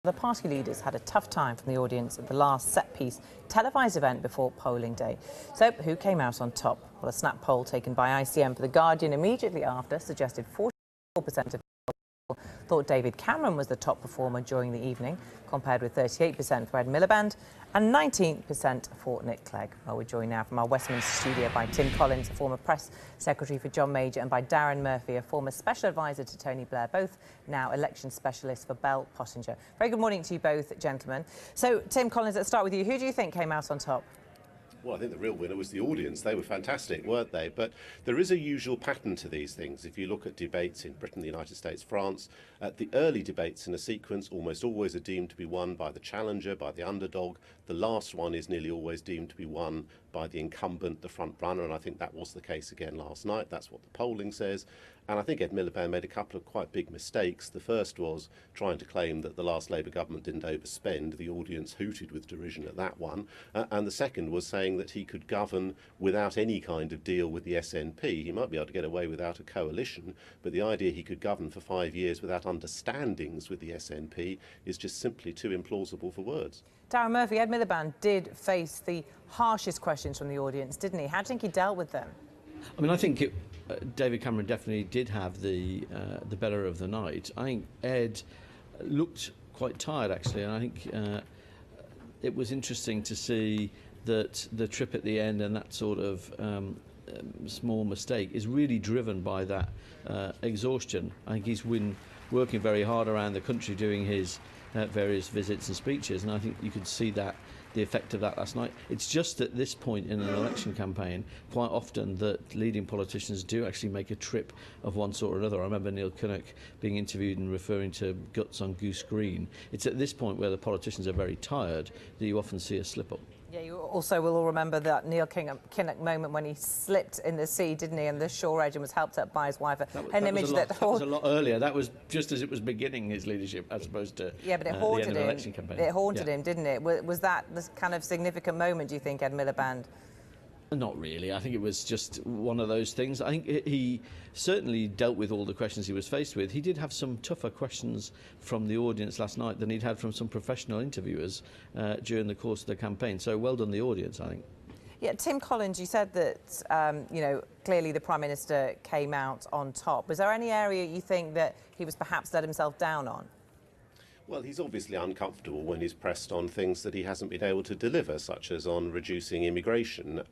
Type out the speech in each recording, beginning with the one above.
The party leaders had a tough time from the audience at the last set-piece televised event before polling day. So, who came out on top? Well, a snap poll taken by ICM for The Guardian immediately after suggested 44% of people thought David Cameron was the top performer during the evening, compared with 38% for Ed Miliband and 19% for Nick Clegg. Well, we're joined now from our Westminster studio by Tim Collins, a former press secretary for John Major, and by Darren Murphy, a former special advisor to Tony Blair, both now election specialists for Bell Pottinger. Very good morning to you both, gentlemen. So, Tim Collins, let's start with you. Who do you think came out on top? Well, I think the real winner was the audience. They were fantastic, weren't they? But there is a usual pattern to these things. If you look at debates in Britain, the United States, France, the early debates in a sequence almost always are deemed to be won by the challenger, by the underdog. The last one is nearly always deemed to be won by the incumbent, the front runner, and I think that was the case again last night. That's what the polling says. And I think Ed Miliband made a couple of quite big mistakes. The first was trying to claim that the last Labour government didn't overspend. The audience hooted with derision at that one. And the second was saying that he could govern without any kind of deal with the SNP. He might be able to get away without a coalition, but the idea he could govern for 5 years without understandings with the SNP is just simply too implausible for words. Darren Murphy, Ed Miliband did face the harshest questions from the audience, didn't he? How do you think he dealt with them? I mean, I think David Cameron definitely did have the better of the night. I think Ed looked quite tired, actually, and I think it was interesting to see that the trip at the end and that sort of small mistake is really driven by that exhaustion. I think he's been working very hard around the country doing his various visits and speeches, and I think you could see that the effect of that last night. It's just at this point in an election campaign, quite often that leading politicians do actually make a trip of one sort or another. I remember Neil Kinnock being interviewed and referring to guts on goose green. It's at this point where the politicians are very tired that you often see a slip up. Yeah, you also will all remember that Neil Kinnock moment when he slipped in the sea, didn't he, and the shore edge and was helped up by his wife. That was a lot earlier. That was just as it was beginning his leadership, as opposed to yeah, but it haunted him. It haunted him, didn't it? Was that the kind of significant moment, do you think, Ed Miliband? Not really. I think it was just one of those things. I think he certainly dealt with all the questions he was faced with. He did have some tougher questions from the audience last night than he'd had from some professional interviewers during the course of the campaign. So well done the audience, I think. Yeah, Tim Collins, you said that, you know, clearly the Prime Minister came out on top. Was there any area you think that he was perhaps let himself down on? Well, he's obviously uncomfortable when he's pressed on things that he hasn't been able to deliver, such as on reducing immigration.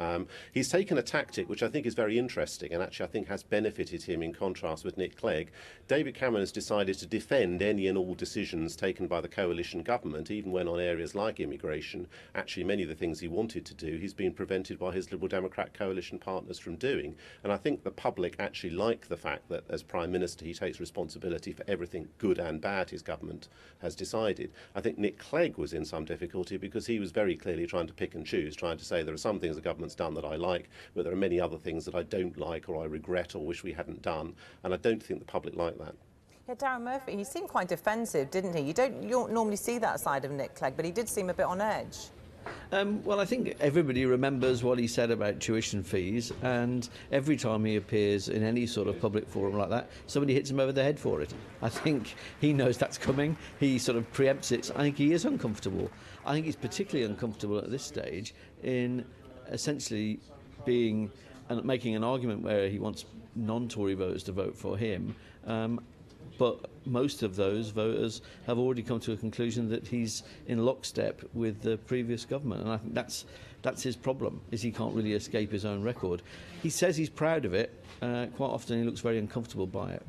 He's taken a tactic which I think is very interesting and actually I think has benefited him in contrast with Nick Clegg. David Cameron has decided to defend any and all decisions taken by the coalition government, even when on areas like immigration, actually many of the things he wanted to do, he's been prevented by his Liberal Democrat coalition partners from doing. And I think the public actually like the fact that as Prime Minister he takes responsibility for everything good and bad his government has decided. I think Nick Clegg was in some difficulty because he was very clearly trying to pick and choose, trying to say there are some things the government's done that I like, but there are many other things that I don't like or I regret or wish we hadn't done, and I don't think the public like that. Yeah, Darren Murphy, he seemed quite defensive, didn't he? You don't normally see that side of Nick Clegg, but he did seem a bit on edge. Well, I think everybody remembers what he said about tuition fees, and every time he appears in any sort of public forum like that, somebody hits him over the head for it. I think he knows that's coming. He sort of preempts it. I think he is uncomfortable. I think he's particularly uncomfortable at this stage in essentially making an argument where he wants non-Tory voters to vote for him. But most of those voters have already come to a conclusion that he's in lockstep with the previous government, and I think that's his problem, is he can't really escape his own record. He says he's proud of it. Quite often he looks very uncomfortable by it.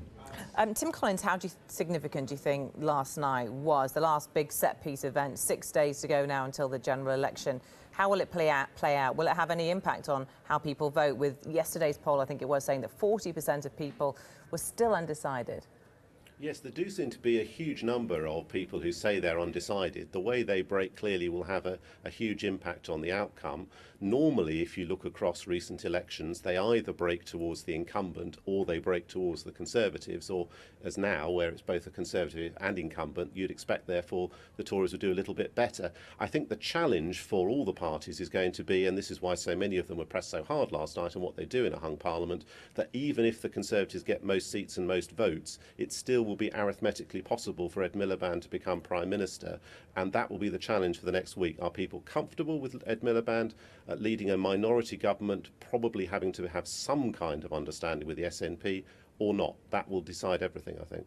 Tim Collins, how significant do you think last night was? The last big set-piece event, 6 days to go now until the general election. How will it play out? Will it have any impact on how people vote? With yesterday's poll, I think it was saying that 40% of people were still undecided. Yes, there do seem to be a huge number of people who say they're undecided. The way they break clearly will have a huge impact on the outcome. Normally, if you look across recent elections, they either break towards the incumbent or they break towards the Conservatives, or as now, where it's both a Conservative and incumbent, you'd expect, therefore, the Tories would do a little bit better. I think the challenge for all the parties is going to be, and this is why so many of them were pressed so hard last night on what they do in a hung parliament, that even if the Conservatives get most seats and most votes, it still will be arithmetically possible for Ed Miliband to become Prime Minister, and that will be the challenge for the next week. Are people comfortable with Ed Miliband leading a minority government, probably having to have some kind of understanding with the SNP, or not? That will decide everything, I think.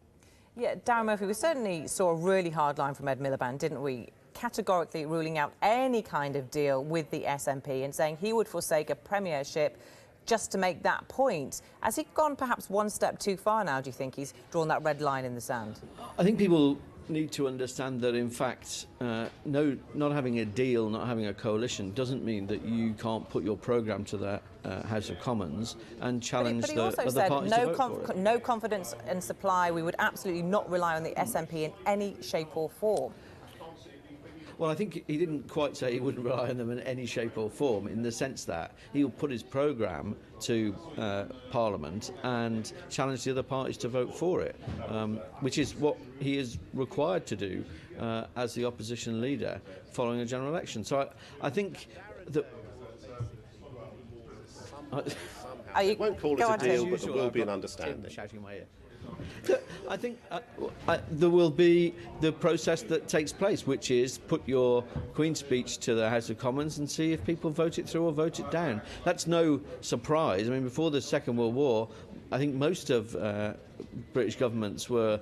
Yeah, Darren Murphy, we certainly saw a really hard line from Ed Miliband, didn't we? Categorically ruling out any kind of deal with the SNP and saying he would forsake a premiership just to make that point. Has he gone perhaps one step too far now, do you think? He's drawn that red line in the sand? I think people need to understand that, in fact, not having a deal, not having a coalition doesn't mean that you can't put your programme to the House of Commons and challenge but he the also other said parties to vote for it. no confidence in supply. We would absolutely not rely on the SNP in any shape or form. Well, I think he didn't quite say he wouldn't rely on them in any shape or form, in the sense that he'll put his programme to Parliament and challenge the other parties to vote for it, which is what he is required to do as the opposition leader following a general election. So I think that... I won't call it a deal, but there will be an understanding. Shouting in my ear. I think there will be the process that takes place, which is put your Queen's speech to the House of Commons and see if people vote it through or vote it down. That's no surprise. I mean, before the Second World War, I think most of British governments were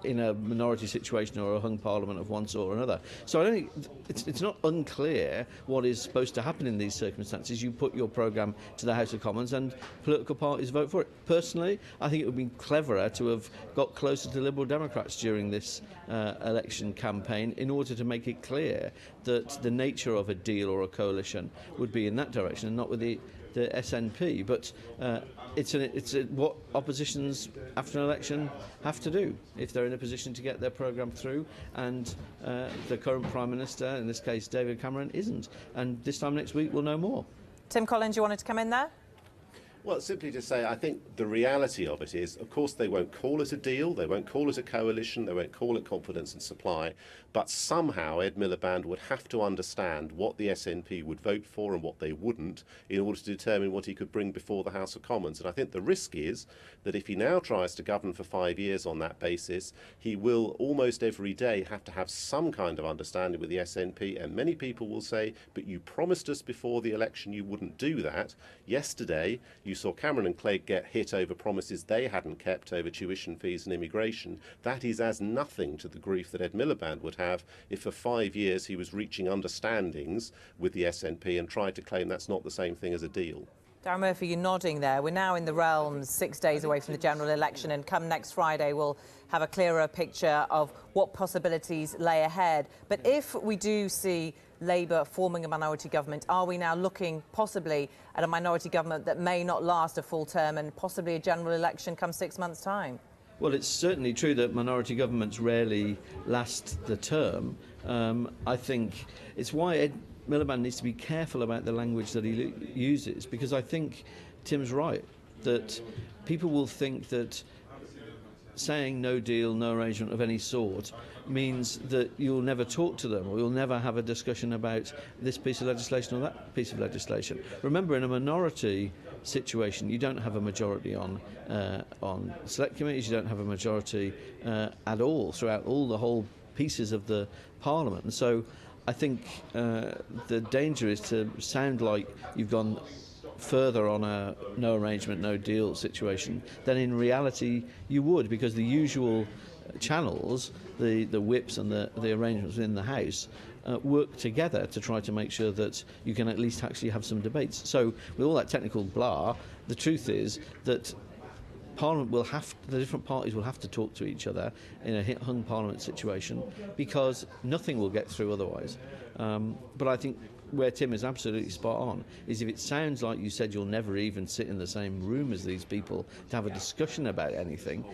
in a minority situation or a hung parliament of one sort or another. So I don't think it's not unclear what is supposed to happen in these circumstances. You put your programme to the House of Commons and political parties vote for it. Personally, I think it would be cleverer to have got closer to Liberal Democrats during this election campaign in order to make it clear that the nature of a deal or a coalition would be in that direction and not with the SNP, but it's what oppositions after an election have to do if they're in a position to get their programme through, and the current Prime Minister, in this case David Cameron, isn't. And this time next week we'll know more. Tim Collins, you wanted to come in there? Well, simply to say, I think the reality of it is, of course, they won't call it a deal, they won't call it a coalition, they won't call it confidence and supply, but somehow Ed Miliband would have to understand what the SNP would vote for and what they wouldn't in order to determine what he could bring before the House of Commons. And I think the risk is that if he now tries to govern for 5 years on that basis, he will almost every day have to have some kind of understanding with the SNP, and many people will say, but you promised us before the election you wouldn't do that. Yesterday, you saw Cameron and Clegg get hit over promises they hadn't kept over tuition fees and immigration. That is as nothing to the grief that Ed Miliband would have if for 5 years he was reaching understandings with the SNP and tried to claim that's not the same thing as a deal. Darren Murphy, you're nodding there. We're now in the realms 6 days away from the general election, and come next Friday we'll have a clearer picture of what possibilities lay ahead. But if we do see Labour forming a minority government, are we now looking possibly at a minority government that may not last a full term and possibly a general election come 6 months' time? Well, it's certainly true that minority governments rarely last the term. I think it's why Ed Miliband needs to be careful about the language that he uses, because I think Tim's right, that people will think that saying no deal, no arrangement of any sort means that you'll never talk to them or you'll never have a discussion about this piece of legislation or that piece of legislation. Remember, in a minority situation, you don't have a majority on select committees, you don't have a majority at all throughout the whole pieces of the Parliament. And so I think the danger is to sound like you've gone further on a no arrangement, no deal situation than in reality you would, because the usual channels, the whips and the arrangements within the House work together to try to make sure that you can at least actually have some debates. So with all that technical blah, the truth is that Parliament the different parties will have to talk to each other in a hung Parliament situation, because nothing will get through otherwise. But I think where Tim is absolutely spot on is if it sounds like you said you'll never even sit in the same room as these people to have a discussion about anything,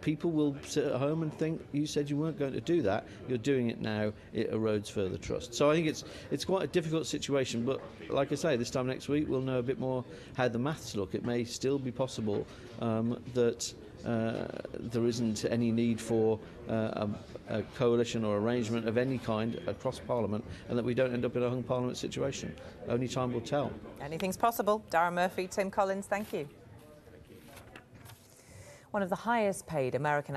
people will sit at home and think you said you weren't going to do that, you're doing it now, it erodes further trust. So I think it's quite a difficult situation, but like I say, this time next week we'll know a bit more how the maths look. It may still be possible that there isn't any need for a coalition or arrangement of any kind across Parliament, and that we don't end up in a hung Parliament situation. Only time will tell. Anything's possible. Darren Murphy, Tim Collins, thank you. One of the highest paid American